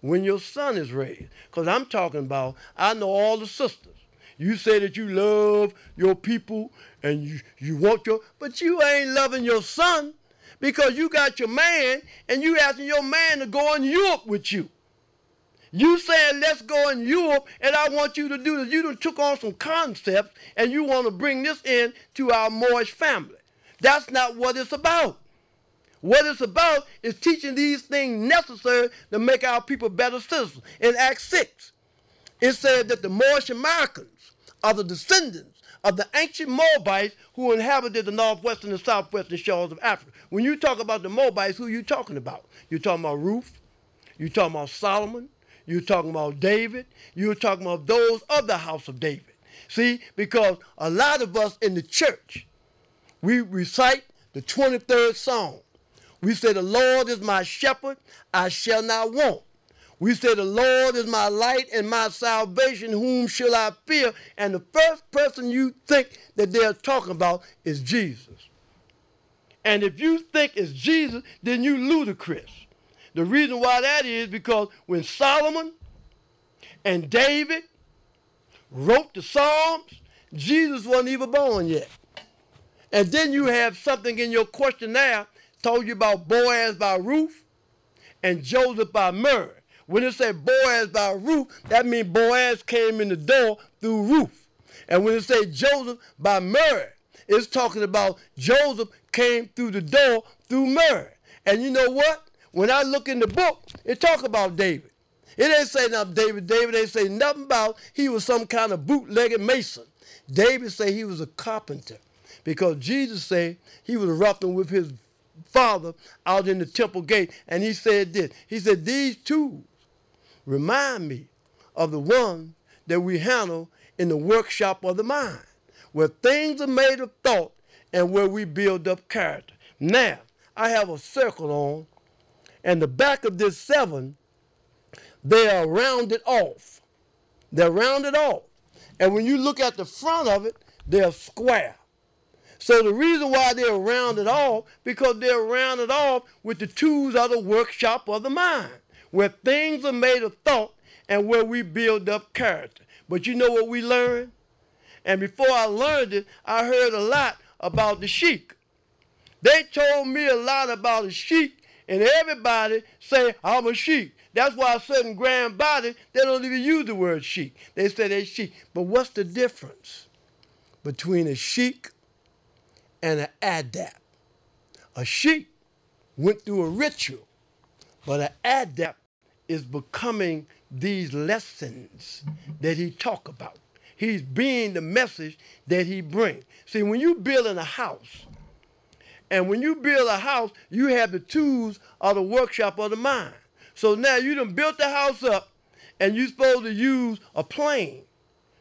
when your son is raised, because I'm talking about, I know all the sisters. You say that you love your people and you want but you ain't loving your son because you got your man and you asking your man to go in Europe with you. You saying, let's go in Europe, and I want you to do this. You done took on some concepts, and you want to bring this in to our Moorish family. That's not what it's about. What it's about is teaching these things necessary to make our people better citizens. In Acts 6, it said that the Moorish Americans are the descendants of the ancient Moabites who inhabited the northwestern and southwestern shores of Africa. When you talk about the Moabites, who are you talking about? You're talking about Ruth. You're talking about Solomon. You're talking about David. You're talking about those of the house of David. See, because a lot of us in the church, we recite the 23rd Psalm. We say, the Lord is my shepherd, I shall not want. We say, the Lord is my light and my salvation, whom shall I fear? And the first person you think that they're talking about is Jesus. And if you think it's Jesus, then you ludicrous. The reason why that is because when Solomon and David wrote the Psalms, Jesus wasn't even born yet. And then you have something in your questionnaire told you about Boaz by Ruth and Joseph by Mary. When it said Boaz by Ruth, that means Boaz came in the door through Ruth. And when it said Joseph by Mary, it's talking about Joseph came through the door through Mary. And you know what? When I look in the book, it talk about David. It ain't say nothing David. David ain't say nothing about he was some kind of bootlegged mason. David say he was a carpenter because Jesus said he was roughing with his father out in the temple gate. And he said this. He said, these tools remind me of the one that we handle in the workshop of the mind, where things are made of thought and where we build up character. Now, I have a circle on. And the back of this 7, they are rounded off. They're rounded off. And when you look at the front of it, they're square. So the reason why they're rounded off, because they're rounded off with the tools of the workshop of the mind, where things are made of thought and where we build up character. But you know what we learned? And before I learned it, I heard a lot about the sheik. They told me a lot about the sheik. And everybody say, I'm a sheik. That's why certain grand bodies, they don't even use the word sheik. They say they sheik. But what's the difference between a sheik and an adept? A sheik went through a ritual, but an adept is becoming these lessons that he talk about. He's being the message that he brings. See, when you build in a house, and when you build a house, you have the tools of the workshop of the mind. So now you done built the house up, and you're supposed to use a plane.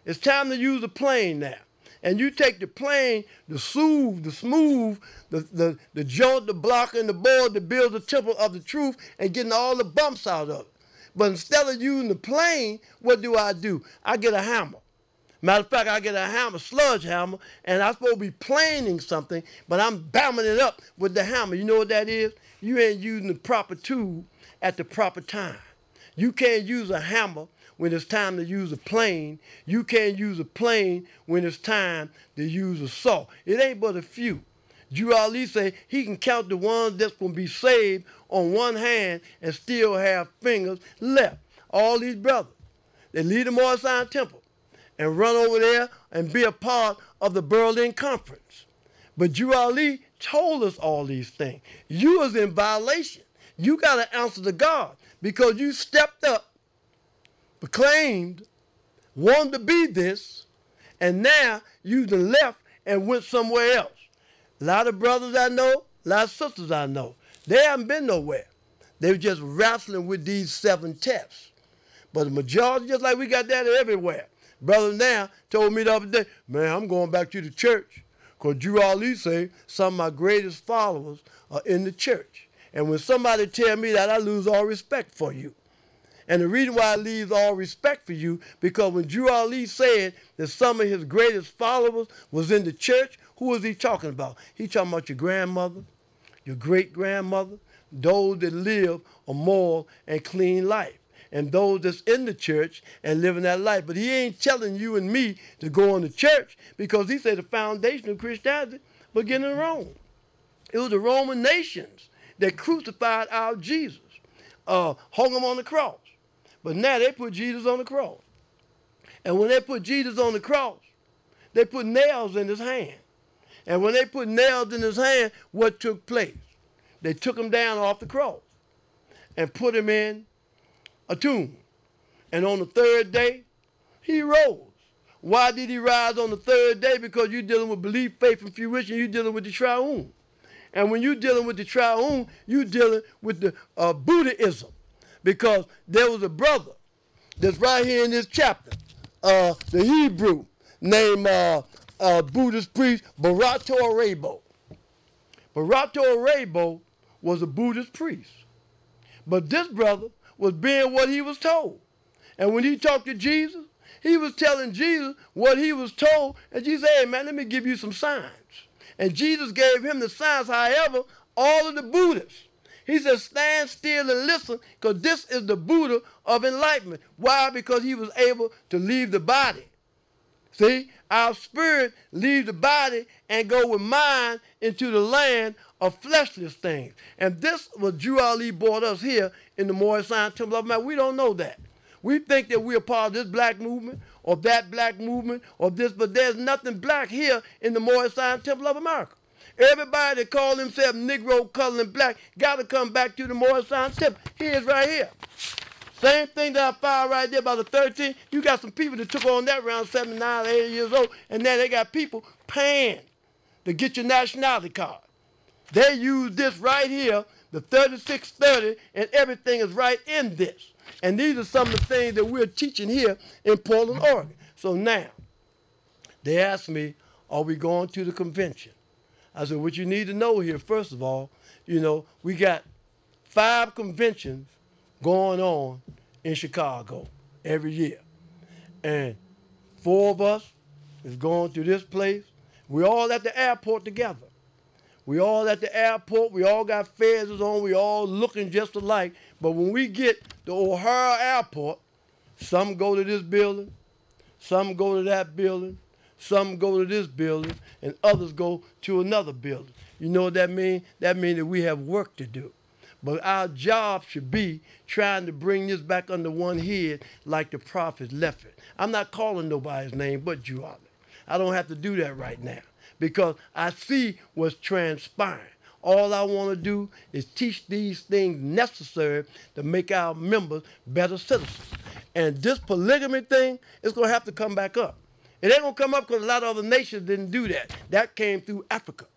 It's time to use a plane now. And you take the plane, the smooth, the joint, the block, and the board to build the temple of the truth and getting all the bumps out of it. But instead of using the plane, what do? I get a hammer. Matter of fact, I get a hammer, sludge hammer, and I'm supposed to be planing something, but I'm bamming it up with the hammer. You know what that is? You ain't using the proper tool at the proper time. You can't use a hammer when it's time to use a plane. You can't use a plane when it's time to use a saw. It ain't but a few. Drew Ali say he can count the ones that's going to be saved on one hand and still have fingers left. All these brothers, they leave the Moorish Zion Temple and run over there and be a part of the Berlin Conference. But Drew Ali told us all these things. You was in violation. You got to answer to God because you stepped up, proclaimed, wanted to be this, and now you done left and went somewhere else. A lot of brothers I know, a lot of sisters I know, they haven't been nowhere. They were just wrestling with these 7 tests. But the majority, just like we got that everywhere. Brother now told me the other day, man, I'm going back to the church. Because Drew Ali say some of my greatest followers are in the church. And when somebody tell me that, I lose all respect for you. And the reason why I leave all respect for you, because when Drew Ali said that some of his greatest followers was in the church, who was he talking about? He talking about your grandmother, your great-grandmother, those that live a moral and clean life, and those that's in the church and living that life. But he ain't telling you and me to go in the church, because he said the foundation of Christianity began in Rome. It was the Roman nations that crucified our Jesus, hung him on the cross. But now they put Jesus on the cross. And when they put Jesus on the cross, they put nails in his hand. And when they put nails in his hand, what took place? They took him down off the cross and put him in a tomb. And on the third day, he rose. Why did he rise on the third day? Because you're dealing with belief, faith, and fruition. You're dealing with the triune. And when you're dealing with the triune, you're dealing with the Buddhism. Because there was a brother that's right here in this chapter, the Hebrew, named Buddhist priest Barato Arabo. Barato Arabo was a Buddhist priest. But this brother was being what he was told. And when he talked to Jesus, he was telling Jesus what he was told. And Jesus said, hey, man, let me give you some signs. And Jesus gave him the signs. However, all of the Buddhists, he said, stand still and listen, because this is the Buddha of enlightenment. Why? Because he was able to leave the body. See, our spirit leaves the body and go with mind into the land of fleshless things. And this was Drew Ali brought us here in the Moorish Zion Temple of Man. We don't know that. We think that we're part of this black movement or that black movement or this, but there's nothing black here in the Moorish Zion Temple of America. Everybody that call themselves Negro, color, and black got to come back to the Moorish Zion Temple. He is right here. Same thing that I found right there by the 13. You got some people that took on that around 79, 80 years old, and now they got people paying to get your nationality card. They use this right here, the 3630, and everything is right in this. And these are some of the things that we're teaching here in Portland, Oregon. So now, they asked me, are we going to the convention? I said, what you need to know here, first of all, you know, we got 5 conventions going on in Chicago every year. And 4 of us is going to this place. We all at the airport together. We all at the airport. We all got fezes on. We all looking just alike. But when we get to O'Hare Airport, some go to this building, some go to that building, some go to this building, and others go to another building. You know what that means? That means that we have work to do. But our job should be trying to bring this back under one head like the prophets left it. I'm not calling nobody's name but Drew Ali. I don't have to do that right now because I see what's transpiring. All I want to do is teach these things necessary to make our members better citizens. And this polygamy thing is going to have to come back up. It ain't going to come up because a lot of other nations didn't do that. That came through Africa.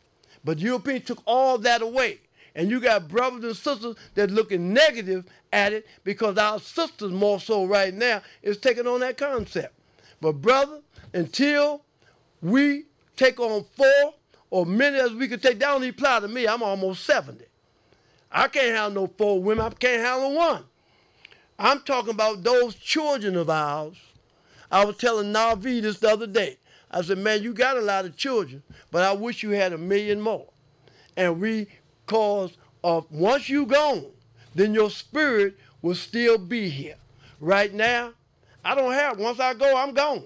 But the Europeans took all that away. And you got brothers and sisters that looking negative at it because our sisters more so right now is taking on that concept. But brother, until we take on 4 or many as we could take, that don't even apply to me. I'm almost 70. I can't handle no 4 women. I can't handle 1. I'm talking about those children of ours. I was telling Navi this the other day. I said, man, you got a lot of children, but I wish you had 1 million more. And because once you gone, then your spirit will still be here. Right now, I don't have, once I go, I'm gone.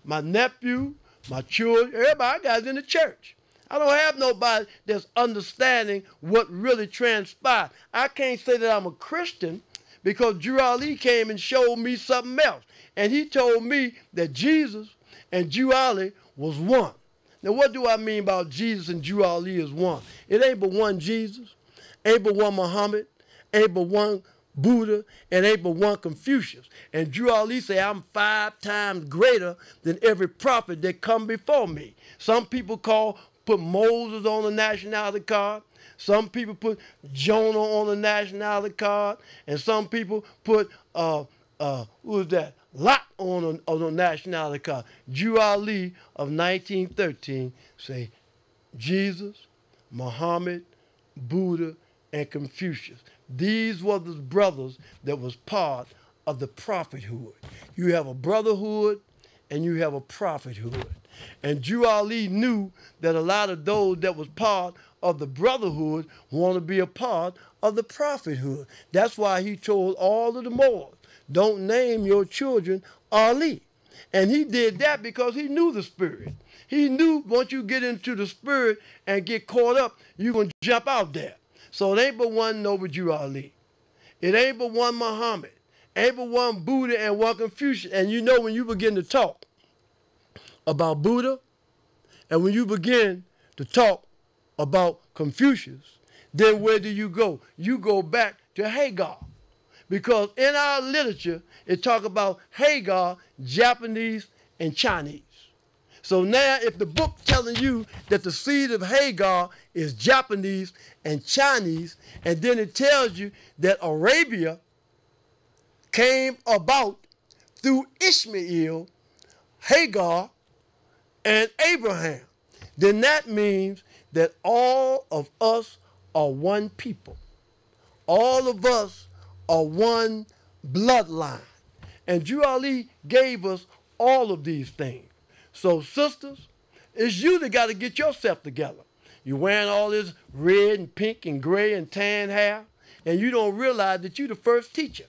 My nephew, my children, everybody I got in the church. I don't have nobody that's understanding what really transpired. I can't say that I'm a Christian because Drew Ali came and showed me something else. And he told me that Jesus and Drew Ali was one. Now, what do I mean about Jesus and Drew Ali is one? It ain't but one Jesus, ain't but one Muhammad, ain't but one Buddha, and ain't but one Confucius. And Drew Ali say, I'm 5 times greater than every prophet that come before me. Some people put Moses on the nationality card. Some people put Jonah on the nationality card. And some people put, who was that? Lot on the nationality card. Drew Ali of 1913 say Jesus, Muhammad, Buddha, and Confucius. These were the brothers that was part of the prophethood. You have a brotherhood and you have a prophethood. And Drew Ali knew that a lot of those that was part of the brotherhood want to be a part of the prophethood. That's why he told all of the Moors, don't name your children Ali. And he did that because he knew the spirit. He knew once you get into the spirit and get caught up, you're going to jump out there. So it ain't but one Noble Drew Ali. It ain't but one Muhammad. Ain't but one Buddha and one Confucius. And you know when you begin to talk about Buddha and when you begin to talk about Confucius, then where do you go? You go back to Hagar. Because in our literature, it talk about Hagar, Japanese, and Chinese. So now if the book telling you that the seed of Hagar is Japanese and Chinese, and then it tells you that Arabia came about through Ishmael, Hagar, and Abraham, then that means that all of us are one people. All of us are one bloodline. And Drew Ali gave us all of these things. So sisters, it's you that got to get yourself together. You're wearing all this red and pink and gray and tan hair, and you don't realize that you're the first teacher.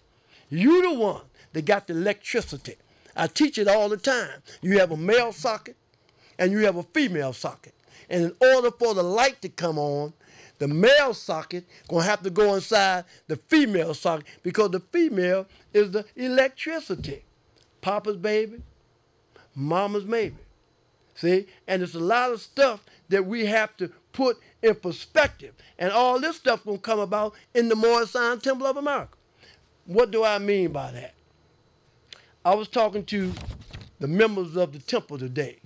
You the one that got the electricity. I teach it all the time. You have a male socket and you have a female socket. And in order for the light to come on, the male socket gonna have to go inside the female socket because the female is the electricity. Papa's baby, mama's maybe. See? And it's a lot of stuff that we have to put in perspective. And all this stuff gonna come about in the Morrison Temple of America. What do I mean by that? I was talking to the members of the temple today.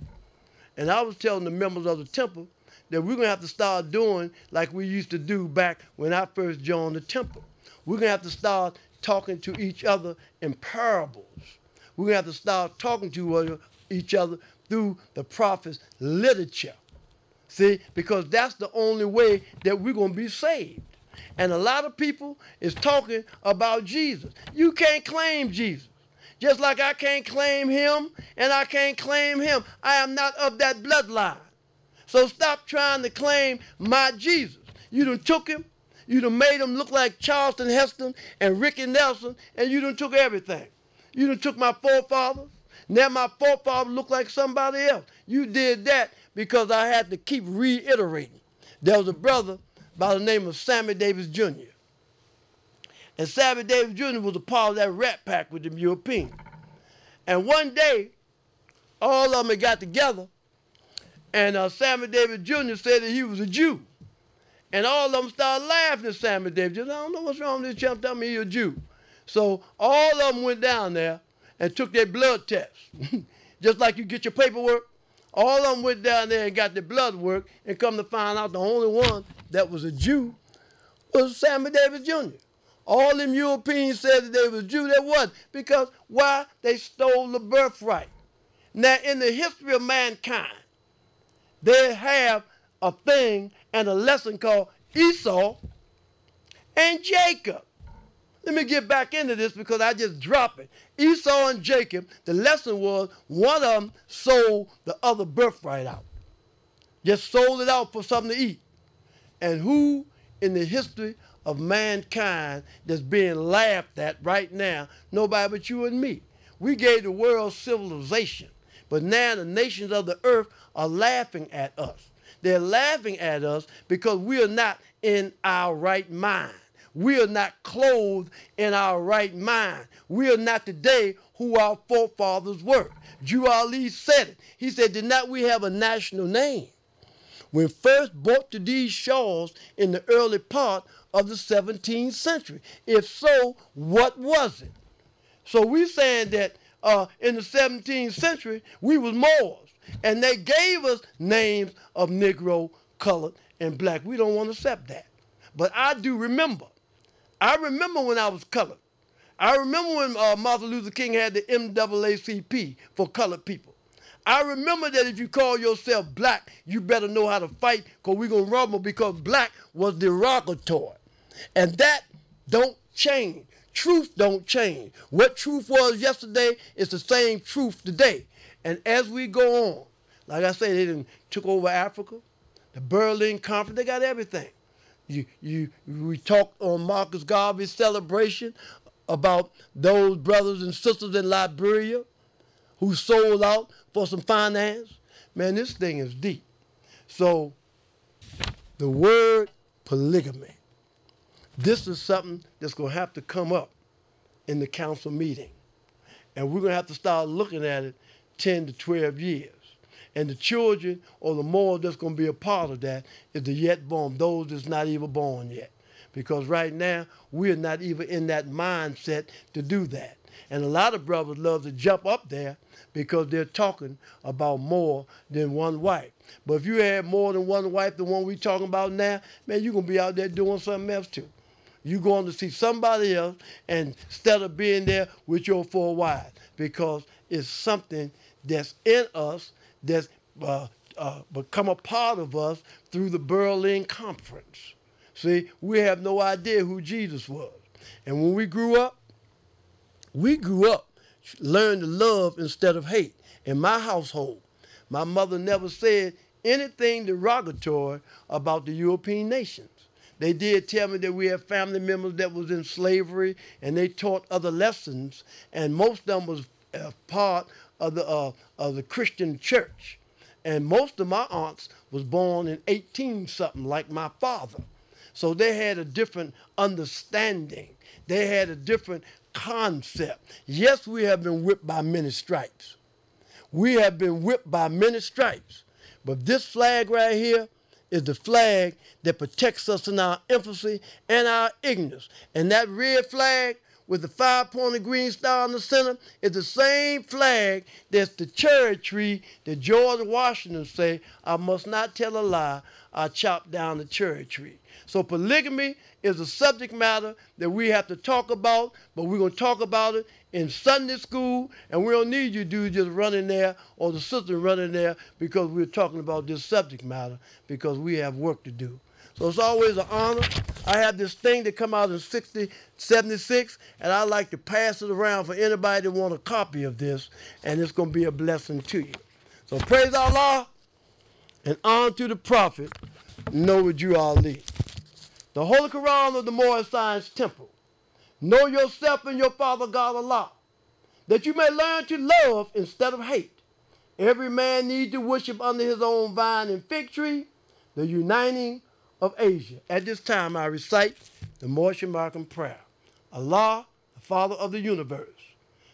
And I was telling the members of the temple that we're going to have to start doing like we used to do back when I first joined the temple. We're going to have to start talking to each other in parables. We're going to have to start talking to each other through the prophet's literature. See, because that's the only way that we're going to be saved. And a lot of people is talking about Jesus. You can't claim Jesus. Just like I can't claim him and I can't claim him. I am not of that bloodline. So stop trying to claim my Jesus. You done took him. You done made him look like Charleston Heston and Ricky Nelson, and you done took everything. You done took my forefathers. Now my forefathers look like somebody else. You did that because I had to keep reiterating. There was a brother by the name of Sammy Davis Jr. And Sammy Davis Jr. was a part of that rat pack with them Europeans. And one day, all of them had got together, and Sammy Davis Jr. said that he was a Jew. And all of them started laughing at Sammy Davis Jr. I don't know what's wrong with this chump, tell me he's a Jew. So all of them went down there and took their blood test. Just like you get your paperwork, all of them went down there and got their blood work, and come to find out the only one that was a Jew was Sammy Davis Jr. All them Europeans said that they was Jew, they wasn't. Because why? They stole the birthright. Now, in the history of mankind, they have a thing and a lesson called Esau and Jacob. Let me get back into this because I just dropped it. Esau and Jacob, the lesson was one of them sold the other birthright out. Just sold it out for something to eat. And who in the history of mankind that's being laughed at right now? Nobody but you and me. We gave the world civilization, but now the nations of the earth are laughing at us. They're laughing at us because we are not in our right mind. We are not clothed in our right mind. We are not today who our forefathers were. Drew Ali said it. He said, did not we have a national name? When first brought to these shores in the early part of the 17th century. If so, what was it? So we're saying that in the 17th century, we was Moors. And they gave us names of Negro, colored, and black. We don't want to accept that. But I do remember. I remember when I was colored. I remember when Martin Luther King had the NAACP for colored people. I remember that if you call yourself black, you better know how to fight because we're going to rumble because black was derogatory. And that don't change. truth don't change. What truth was yesterday is the same truth today. And as we go on, like I say, they done took over Africa, the Berlin Conference, they got everything. We talked on Marcus Garvey's celebration about those brothers and sisters in Liberia who sold out for some finance. Man, this thing is deep. So the word polygamy, this is something that's going to have to come up in the council meeting. And we're going to have to start looking at it 10 to 12 years. And the children or the more that's going to be a part of that is the yet born, those that's not even born yet. Because right now, we're not even in that mindset to do that. And a lot of brothers love to jump up there because they're talking about more than one wife. But if you had more than one wife, the one we're talking about now, man, you're going to be out there doing something else too. You're going to see somebody else and instead of being there with your four wives, because it's something that's in us that's become a part of us through the Berlin Conference. See, we have no idea who Jesus was. And when we grew up learning to love instead of hate. In my household, my mother never said anything derogatory about the European nations. They did tell me that we had family members that was in slavery, and they taught other lessons, and most of them was part of the Christian church. And most of my aunts was born in 18-something, like my father. So they had a different understanding. They had a different concept. Yes, we have been whipped by many stripes. We have been whipped by many stripes. But this flag right here is the flag that protects us in our infancy and our ignorance. And that red flag with the 5-pointed green star in the center is the same flag that's the cherry tree that George Washington say, I must not tell a lie, I chop down the cherry tree. So polygamy is a subject matter that we have to talk about, but we're going to talk about it in Sunday school, and we don't need you dudes just running there or the sister running there because we're talking about this subject matter because we have work to do. So it's always an honor. I have this thing that come out in 76, and I like to pass it around for anybody that want a copy of this, and it's going to be a blessing to you. So praise Allah and honor to the Prophet, Noah Ali. The Holy Quran of the Moorish Science Temple. Know yourself and your Father God Allah, that you may learn to love instead of hate. Every man needs to worship under his own vine and fig tree, the uniting of Asia. At this time, I recite the Moorish American prayer. Allah, the Father of the universe,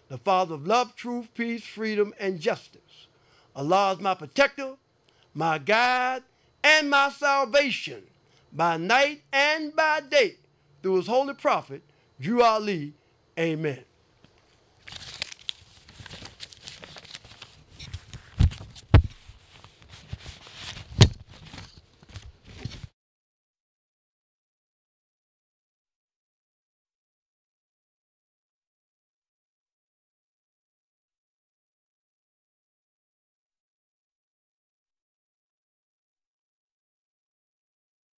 the Father of love, truth, peace, freedom, and justice. Allah is my protector, my guide, and my salvation, by night and by day, through his holy prophet, Drew Ali. Amen.